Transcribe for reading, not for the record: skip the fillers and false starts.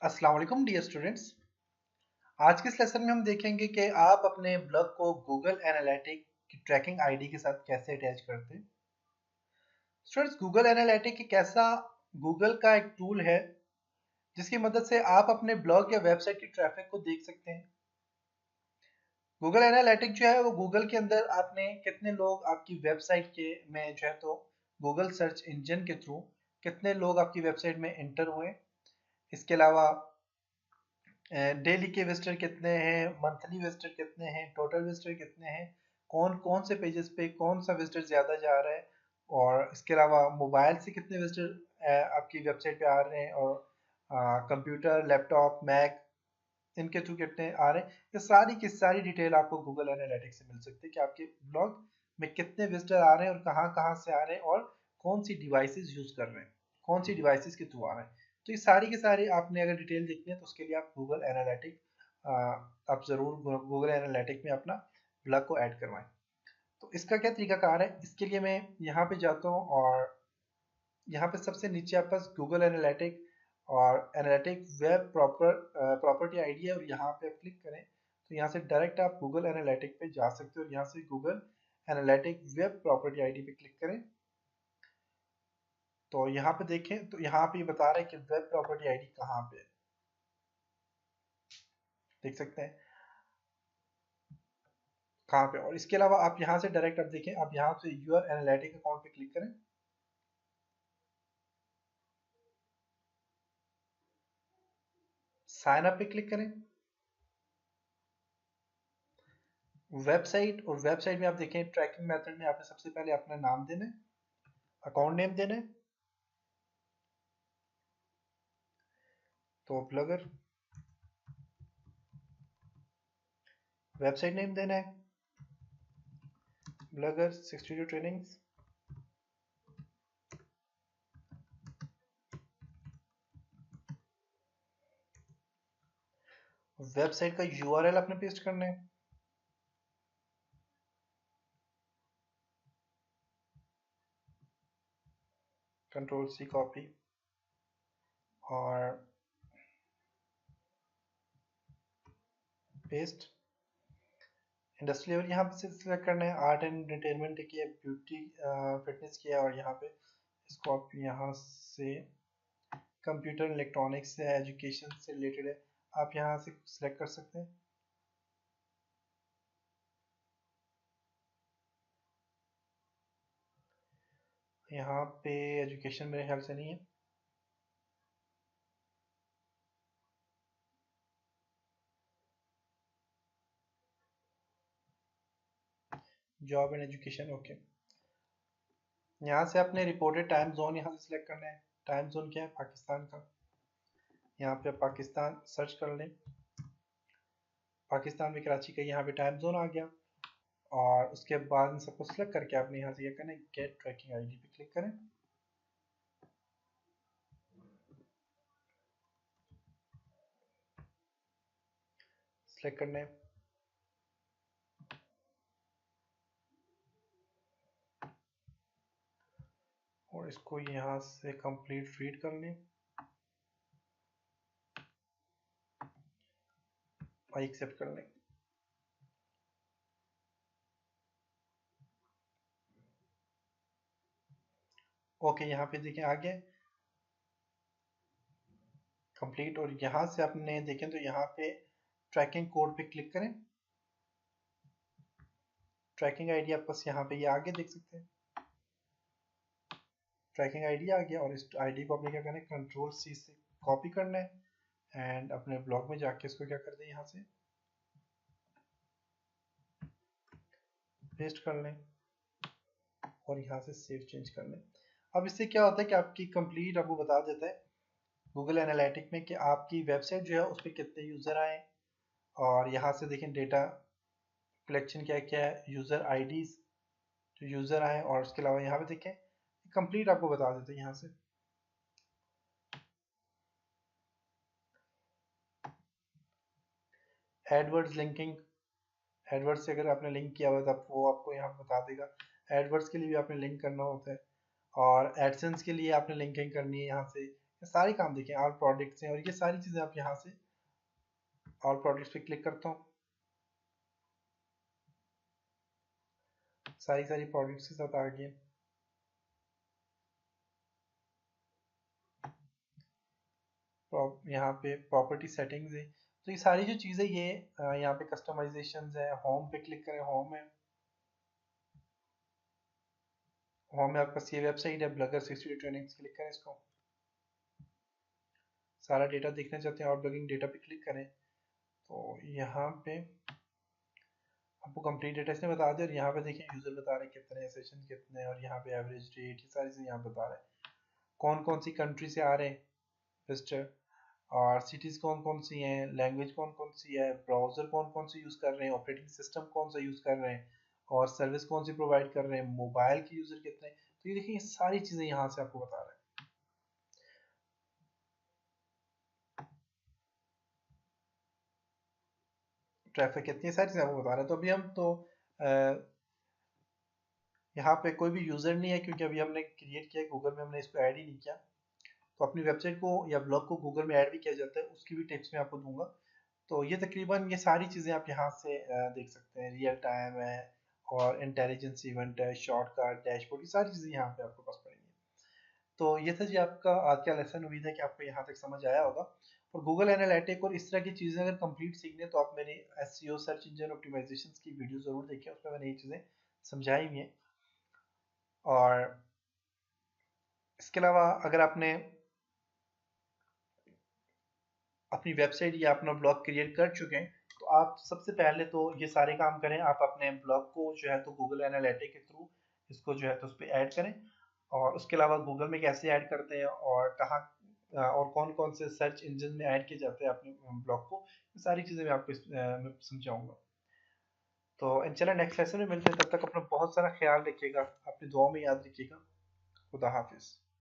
अस्सलाम वालेकुम dear students. आज के इस लेसन में हम देखेंगे कि आप अपने ब्लॉग को गूगल एनालिटिक की ट्रैकिंग आईडी के साथ कैसे अटैच करते हैं। स्टूडेंट्स, गूगल एनालिटिक एक ऐसा गूगल का एक टूल है जिसकी मदद से आप अपने ब्लॉग या वेबसाइट की ट्रैफिक को देख सकते हैं। गूगल एनालिटिक जो है वो गूगल के अंदर आपने कितने लोग आपकी वेबसाइट के में जो है तो गूगल सर्च इंजन के थ्रू कितने लोग आपकी वेबसाइट में एंटर हुए, इसके अलावा डेली के विजिटर कितने हैं, मंथली विजिटर कितने हैं, टोटल विजिटर कितने हैं, कौन कौन से पेजेस पे कौन सा विजिटर ज़्यादा जा रहा है, और इसके अलावा मोबाइल से कितने विजिटर आपकी वेबसाइट पे आ रहे हैं, और कंप्यूटर, लैपटॉप, मैक, इनके थ्रू कितने आ रहे हैं। ये सारी की सारी डिटेल आपको गूगल एनालिटिक्स से मिल सकती है कि आपके ब्लॉग में कितने विजिटर आ रहे हैं और कहाँ कहाँ से आ रहे हैं और कौन सी डिवाइसेस यूज़ कर रहे हैं, कौन सी डिवाइसेस के थ्रू आ रहे हैं। तो ये सारी के सारी आपने अगर डिटेल देखनी है तो उसके लिए आप गूगल एनालिटिक आप ज़रूर गूगल एनालिटिक में अपना ब्लॉग को ऐड करवाएं। तो इसका क्या तरीकाकार है, इसके लिए मैं यहाँ पे जाता हूँ और यहाँ पे सबसे नीचे आपके पास गूगल एनालिटिक और एनालिटिक वेब प्रॉपर्टी आईडी है, और यहाँ पे आप क्लिक करें तो यहाँ से डायरेक्ट आप गूगल एनालिटिक पे जा सकते हो, और यहाँ से Google analytic web property ID पे क्लिक करें तो यहाँ पे देखें तो यहाँ पे ये बता रहा है कि वेब प्रॉपर्टी आईडी कहाँ पे है। देख सकते हैं कहाँ पे। और इसके अलावा आप यहाँ से डायरेक्ट आप देखें, आप यहाँ से यूर एनालिटिक अकाउंट पे क्लिक करें, साइन अप पे क्लिक करें, वेबसाइट, और वेबसाइट में आप देखें ट्रैकिंग मेथड में आपने सबसे पहले अपना नाम देना है, अकाउंट नेम देना है, तो ब्लॉगर, वेबसाइट नेम देना है ब्लॉगर 62 ट्रेनिंग्स, वेबसाइट का यूआरएल आपने पेस्ट करना है, कंट्रोल सी कॉपी, और पेस्ट। इंडस्ट्री लेवल यहाँ पे सिलेक्ट करना है, आर्ट एंड एंटरटेनमेंट किया, ब्यूटी फिटनेस किया, और यहाँ पे इसको आप यहाँ से कंप्यूटर इलेक्ट्रॉनिक्स से एजुकेशन से रिलेटेड है, आप यहाँ से सिलेक्ट कर सकते हैं। यहाँ पे एजुकेशन मेरे ख्याल से नहीं है, जॉब एंड एजुकेशन, ओके। यहाँ से आपने रिपोर्टेड टाइम जोन यहाँ से सिलेक्ट करना है, टाइम जोन क्या है, पाकिस्तान का। यहाँ पे पाकिस्तान सर्च कर लें, पाकिस्तान में कराची का यहाँ पे टाइम जोन आ गया, और उसके बाद इन सबको सिलेक्ट करके आपने यहाँ से क्या करना है, गेट ट्रैकिंग आईडी पे क्लिक करें। सिलेक्ट करना है, और इसको यहाँ से कंप्लीट रीड कर लें और एक्सेप्ट कर लें। ओके, यहाँ पे देखें आ गया कंप्लीट, और यहाँ से आपने देखें तो यहाँ पे ट्रैकिंग कोड पे क्लिक करें, ट्रैकिंग आईडी आपके पास यहाँ पे ये आगे देख सकते हैं, ट्रैकिंग आईडी आ गया, और इस आईडी को आपने क्या करना है, कंट्रोल सी से कॉपी करना है एंड अपने ब्लॉग में जाके इसको क्या कर दें, यहाँ से पेस्ट कर लें और यहाँ से सेव चेंज कर लें। अब इससे क्या होता है कि आपकी कंप्लीट आपको बता देता है गूगल एनालिटिक में कि आपकी वेबसाइट जो है उस पर कितने यूज़र आए, और यहाँ से देखें डेटा कलेक्शन क्या क्या है, यूज़र आईडीज जो यूज़र आए, और उसके अलावा यहाँ पे देखें कंप्लीट आपको बता देते हैं। यहाँ से एडवर्ड्स लिंकिंग, एडवर्ड्स से अगर आपने लिंक किया हुआ तो वो आपको यहाँ पे बता देगा। एडवर्ड्स के लिए भी आपने लिंक करना होता है, और एडसेंस के लिए आपने लिंकिंग करनी है यहाँ से, सारे काम देखें, ऑल प्रोडक्ट्स हैं और ये सारी चीज़ें आप यहाँ से ऑल प्रोडक्ट्स पे क्लिक करता हूँ, सारी प्रोडक्ट्स के साथ आ गए। यहाँ पे प्रॉपर्टी सेटिंग्स है, तो ये सारी जो चीज़ें ये यहाँ पे कस्टमाइजेशन है। होम पे क्लिक करें, होम है, होम में आपके पास ये वेबसाइट है ब्लॉगर 60 ट्रेनिंग्स, क्लिक करें इसको। सारा डेटा देखना चाहते हैं और ब्लॉगिंग डेटा पे क्लिक करें, तो यहाँ पे आपको कंप्लीट डेटा इसने बता दिया और यहाँ पे देखिए यूजर बता रहे हैं कितने, सेशन कितने, और यहाँ पे एवरेज रेट, ये सारी चीज़ें यहाँ बता रहे हैं। कौन कौन सी कंट्री से आ रहे हैं विजिटर, और सिटीज़ कौन कौन सी हैं, लैंग्वेज कौन कौन सी है, ब्राउज़र कौन कौन सी यूज़ कर रहे हैं, ऑपरेटिंग सिस्टम कौन सा यूज़ कर रहे हैं, और सर्विस कौन सी प्रोवाइड कर रहे हैं, मोबाइल के यूज़र कितने हैं। तो ये देखिए ये सारी चीज़ें यहाँ से आपको बता रहे हैं। ट्रैफिक कितनी, सारी चीज़ें आपको बता रहे हैं। तो अभी हम तो यहाँ पे कोई भी यूज़र नहीं है क्योंकि अभी हमने क्रिएट किया है, गूगल में हमने इसको ऐड ही नहीं किया। तो अपनी वेबसाइट को या ब्लॉग को गूगल में ऐड भी किया जाता है, उसकी भी टिप्स मैं आपको दूंगा। तो ये तकरीबन ये सारी चीज़ें आप यहाँ से देख सकते हैं, रियल टाइम है और इंटेलिजेंस इवेंट है, शॉर्टकट, डैशबोर्ड, ये सारी चीज़ें यहाँ पे आपके पास पड़ेंगी। तो ये था जी आपका आज का लेसन, उम्मीद है कि आपको यहाँ तक समझ आया होगा। और गूगल एनालिटिक और इस तरह की चीज़ें अगर कंप्लीट सीखनी है तो आप मेरे एसईओ सर्च इंजन ऑप्टिमाइजेशन की वीडियो ज़रूर देखें, उसमें मैंने ये चीज़ें समझाई हुई हैं। और इसके अलावा अगर आपने अपनी वेबसाइट या अपना ब्लॉग क्रिएट कर चुके हैं तो आप सबसे पहले तो ये सारे काम करें, आप अपने ब्लॉग को जो है तो गूगल एनालिटिक के थ्रू इसको जो है तो उस पर ऐड करें। और उसके अलावा गूगल में कैसे ऐड करते हैं और कहाँ और कौन कौन से सर्च इंजन में ऐड किए जाते हैं अपने ब्लॉग को, ये सारी चीज़ें मैं आपको मैं समझाऊंगा। तो चलो नेक्स्ट लेसन में मिलते हैं, तब तक अपना बहुत सारा ख्याल रखिएगा, अपनी दुआ में याद रखिएगा। खुदा हाफिज़।